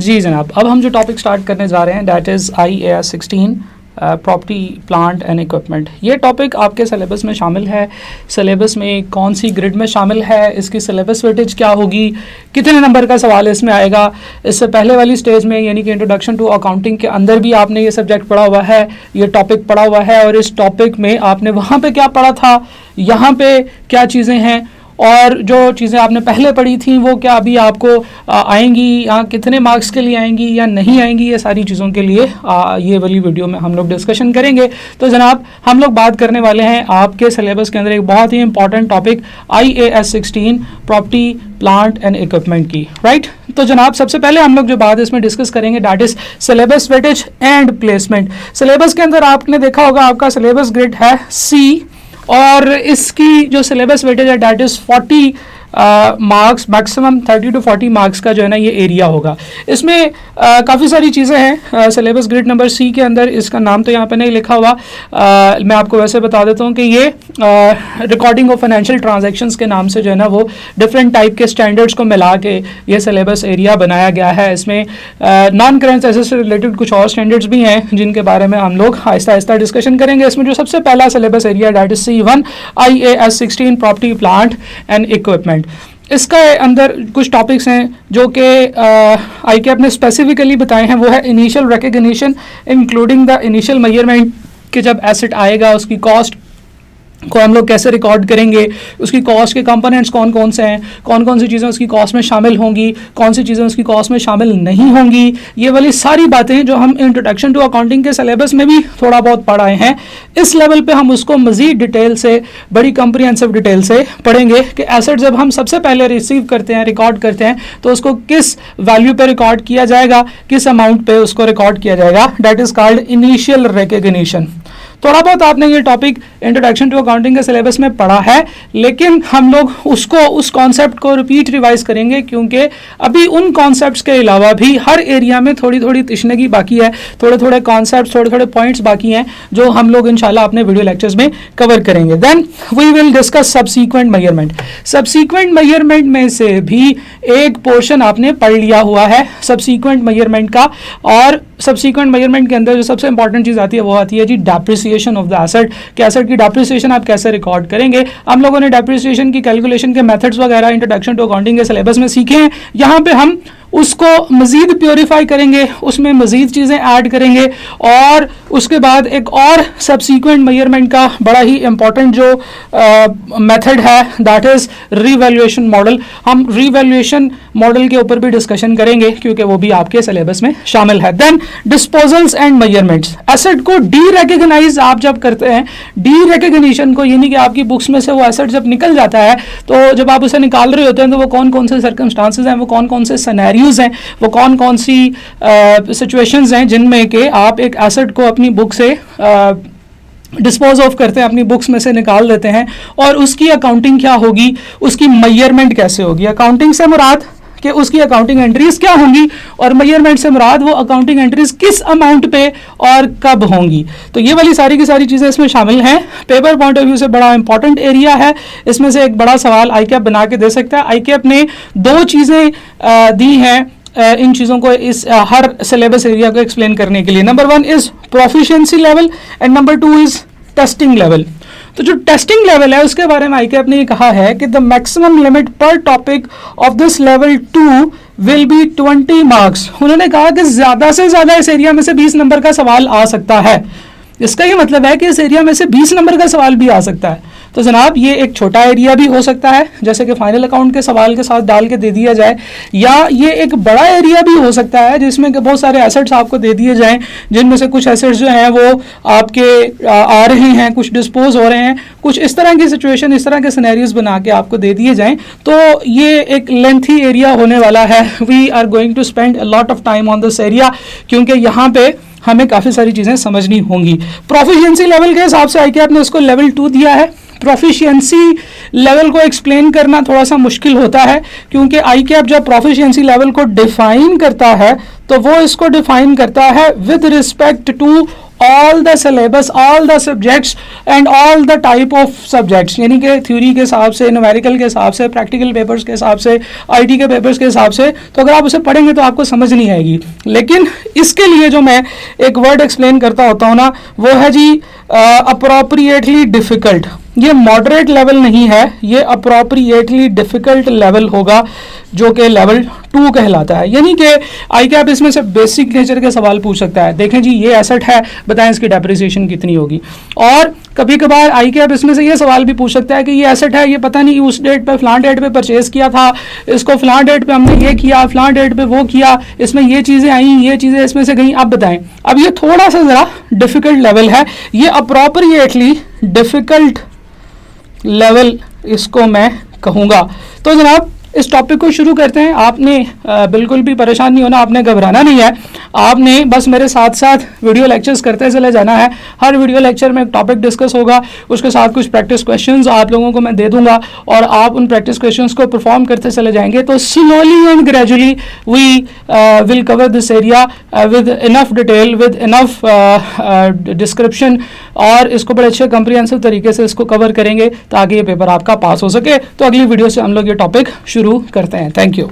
जी जनाब, अब हम जो टॉपिक स्टार्ट करने जा रहे हैं that is IAS 16 property plant and equipment. ये टॉपिक आपके सिलेबस में शामिल है। सिलेबस में कौन सी ग्रिड में शामिल है, इसकी सिलेबस वेटेज क्या होगी, कितने नंबर का सवाल इसमें आएगा। इससे पहले वाली स्टेज में यानी कि इंट्रोडक्शन टू अकाउंटिंग के अंदर भी आपने ये सब्जेक्ट पढ़ा हुआ है, ये टॉपिक पढ़ा हुआ है, और इस टॉपिक में आपने वहाँ पे क्या पढ़ा था, यहाँ पे क्या चीज़ें हैं, और जो चीज़ें आपने पहले पढ़ी थी वो क्या अभी आपको आएंगी या कितने मार्क्स के लिए आएंगी या नहीं आएंगी, ये सारी चीज़ों के लिए ये वाली वीडियो में हम लोग डिस्कशन करेंगे। तो जनाब, हम लोग बात करने वाले हैं आपके सिलेबस के अंदर एक बहुत ही important topic IAS 16 property plant and equipment की, राइट। तो जनाब, सबसे पहले हम लोग जो बात इसमें डिस्कस करेंगे that is syllabus weightage and placement. Syllabus के अंदर आपने देखा होगा आपका सिलेबस ग्रेड है C, और इसकी जो सिलेबस वेटेज है that is 40 marks, maximum 30 to 40 marks का जो है ना ये एरिया होगा। इसमें काफ़ी सारी चीज़ें हैं। सिलेबस ग्रेड नंबर C के अंदर, इसका नाम तो यहाँ पे नहीं लिखा हुआ, मैं आपको वैसे बता देता हूँ कि ये रिकॉर्डिंग ऑफ फाइनेंशियल ट्रांजैक्शंस के नाम से जो है ना वो डिफरेंट टाइप के स्टैंडर्ड्स को मिला के ये सिलेबस एरिया बनाया गया है। इसमें नॉन करेंट एसेट्स से रिलेटेड कुछ और स्टैंडर्ड्स भी हैं जिनके बारे में हम लोग आहिस्ता आहिस्ता डिस्कशन करेंगे। इसमें जो सबसे पहला syllabus area that is C1 IAS 16 property plant and equipment. इसका अंदर कुछ टॉपिक्स हैं जो कि ICAP ने स्पेसिफिकली बताए हैं। वो है initial recognition including the initial measurement, कि जब एसेट आएगा उसकी कॉस्ट को हम लोग कैसे रिकॉर्ड करेंगे, उसकी कॉस्ट के कंपोनेंट्स कौन कौन से हैं, कौन कौन सी चीज़ें उसकी कॉस्ट में शामिल होंगी, कौन सी चीज़ें उसकी कॉस्ट में शामिल नहीं होंगी। ये वाली सारी बातें जो हम इंट्रोडक्शन टू अकाउंटिंग के सिलेबस में भी थोड़ा बहुत पढ़ाए हैं, इस लेवल पे हम उसको मज़ीद डिटेल से, बड़ी कम्प्रिहेंसिव डिटेल से पढ़ेंगे कि एसेट जब हम सबसे पहले रिसीव करते हैं, रिकॉर्ड करते हैं, तो उसको किस वैल्यू पे रिकॉर्ड किया जाएगा, किस अमाउंट पे उसको रिकॉर्ड किया जाएगा। That is called initial recognition. थोड़ा बहुत आपने ये टॉपिक इंट्रोडक्शन टू अकाउंटिंग के सिलेबस में पढ़ा है, लेकिन हम लोग उसको, उस कॉन्सेप्ट को रिपीट रिवाइज करेंगे, क्योंकि अभी उन कॉन्सेप्ट्स के अलावा भी हर एरिया में थोड़ी थोड़ी तिश्नगी बाकी है, थोड़े थोड़े कॉन्सेप्ट्स, थोड़े थोड़े पॉइंट्स बाकी हैं जो हम लोग इंशाल्लाह अपने वीडियो लेक्चर्स में कवर करेंगे। Then we will discuss subsequent measurement. Subsequent measurement में से भी एक पोर्शन आपने पढ़ लिया हुआ है सब्सीक्वेंट मेजरमेंट का, और सब्सीक्वेंट मेजरमेंट के अंदर जो सबसे इंपॉर्टेंट चीज़ आती है वो आती है जी डेप्रिसिएशन ऑफ द एसेट। कि एसेट की डेप्रिसिएशन आप कैसे रिकॉर्ड करेंगे। हम लोगों ने डेप्रिसिएशन की कैलकुलेशन के मेथड्स वगैरह इंट्रोडक्शन टू अकाउंटिंग के सिलेबस में सीखे हैं। यहाँ पे हम उसको मज़ीद प्योरीफाई करेंगे, उसमें मज़ीद चीज़ें ऐड करेंगे, और उसके बाद एक और सब्सीक्वेंट मेजरमेंट का बड़ा ही इंपॉर्टेंट जो मेथड है दैट इज़ रीवैल्यूएशन मॉडल। हम रीवैल्यूएशन मॉडल के ऊपर भी डिस्कशन करेंगे क्योंकि वो भी आपके सिलेबस में शामिल है। Then disposals and measurements. Asset को डी रिकग्नाइज आप जब करते हैं, डी रिकग्निशन को, यानी कि आपकी बुक्स में से वो एसेट जब निकल जाता है, तो जब आप उसे निकाल रहे होते हैं तो वो कौन कौन से सर्कमस्टांसेस हैं, वो कौन कौन से सिनेरियोज हैं, वो कौन कौन सी सिचुएशंस हैं जिनमें कि आप एक एसेट को अपनी बुक से डिस्पोज ऑफ करते हैं, अपनी बुक्स में से निकाल देते हैं, और उसकी अकाउंटिंग क्या होगी, उसकी मेजरमेंट कैसे होगी। अकाउंटिंग से मुराद कि उसकी अकाउंटिंग एंट्रीज क्या होंगी, और मेजरमेंट से मुराद वो अकाउंटिंग एंट्रीज किस अमाउंट पे और कब होंगी। तो ये वाली सारी की सारी चीज़ें इसमें शामिल हैं। पेपर पॉइंट ऑफ व्यू से बड़ा इंपॉर्टेंट एरिया है। इसमें से एक बड़ा सवाल ICAP बना के दे सकता है। ICAP ने दो चीज़ें दी हैं इन चीज़ों को, इस हर सिलेबस एरिया को एक्सप्लेन करने के लिए। Number 1 is proficiency level and number 2 is testing level. तो जो टेस्टिंग लेवल है उसके बारे में ICAP ने कहा है कि द मैक्सिमम लिमिट पर topic of this level 2 will be 20 marks. उन्होंने कहा कि ज़्यादा से ज़्यादा इस एरिया में से 20 नंबर का सवाल आ सकता है। इसका ये मतलब है कि इस एरिया में से 20 नंबर का सवाल भी आ सकता है। तो जनाब, ये एक छोटा एरिया भी हो सकता है, जैसे कि फाइनल अकाउंट के सवाल के साथ डाल के दे दिया जाए, या ये एक बड़ा एरिया भी हो सकता है जिसमें कि बहुत सारे एसेट्स आपको दे दिए जाएं, जिनमें से कुछ एसेट्स जो हैं वो आपके आ रहे हैं, कुछ डिस्पोज हो रहे हैं, कुछ इस तरह की सिचुएशन, इस तरह के सिनेरियोज बना के आपको दे दिए जाएं। तो ये एक लेंथी एरिया होने वाला है। We are going to spend a lot of time on this area, क्योंकि यहाँ पे हमें काफ़ी सारी चीज़ें समझनी होंगी। प्रोफिशिएंसी लेवल के हिसाब से ICAP ने इसको लेवल 2 दिया है। प्रोफिशिएंसी लेवल को एक्सप्लेन करना थोड़ा सा मुश्किल होता है, क्योंकि ICAP जब प्रोफिशिएंसी लेवल को डिफाइन करता है तो वो इसको डिफाइन करता है with respect to all the syllabus, all the subjects and all the type of subjects, यानी कि थ्योरी के हिसाब से, न्यूमेरिकल के हिसाब से, प्रैक्टिकल पेपर्स के हिसाब से, आईटी के पेपर्स के हिसाब से। तो अगर आप उसे पढ़ेंगे तो आपको समझ नहीं आएगी। लेकिन इसके लिए जो मैं एक वर्ड एक्सप्लेन करता होता हूँ ना, वो है जी अप्रोप्रिएटली डिफ़िकल्ट। ये मॉडरेट लेवल नहीं है, ये अप्रोप्रिएटली डिफ़िकल्ट लेवल होगा, जो कि लेवल 2 कहलाता है। यानी कि आई कैप इसमें से बेसिक नेचर के सवाल पूछ सकता है। देखें जी, ये एसेट है, बताएं इसकी डेप्रिसिएशन कितनी होगी। और कभी कभार आई कैप इसमें से ये सवाल भी पूछ सकता है कि ये एसेट है, ये पता नहीं उस डेट पे, फलां डेट पे परचेज किया था, इसको फलां डेट पे हमने ये किया, फलां डेट पे वो किया, इसमें ये चीज़ें आई, ये चीज़ें इसमें से गई, आप बताएं। अब ये थोड़ा सा ज़रा डिफ़िकल्ट लेवल है, ये अप्रोप्रिएटली डिफ़िकल्ट लेवल इसको मैं कहूँगा। तो जनाब इस टॉपिक को शुरू करते हैं। आपने बिल्कुल भी परेशान नहीं होना, आपने घबराना नहीं है, आपने बस मेरे साथ साथ वीडियो लेक्चर्स करते चले जाना है। हर वीडियो लेक्चर में एक टॉपिक डिस्कस होगा, उसके साथ कुछ प्रैक्टिस क्वेश्चंस आप लोगों को मैं दे दूंगा और आप उन प्रैक्टिस क्वेश्चंस को परफॉर्म करते चले जाएंगे। तो slowly and gradually we will cover this area with enough detail, with enough description, और इसको बड़े अच्छे कॉम्प्रिहेंसिव तरीके से इसको कवर करेंगे ताकि ये पेपर आपका पास हो सके। तो अगली वीडियो से हम लोग ये टॉपिक शुरू करते हैं। Thank you.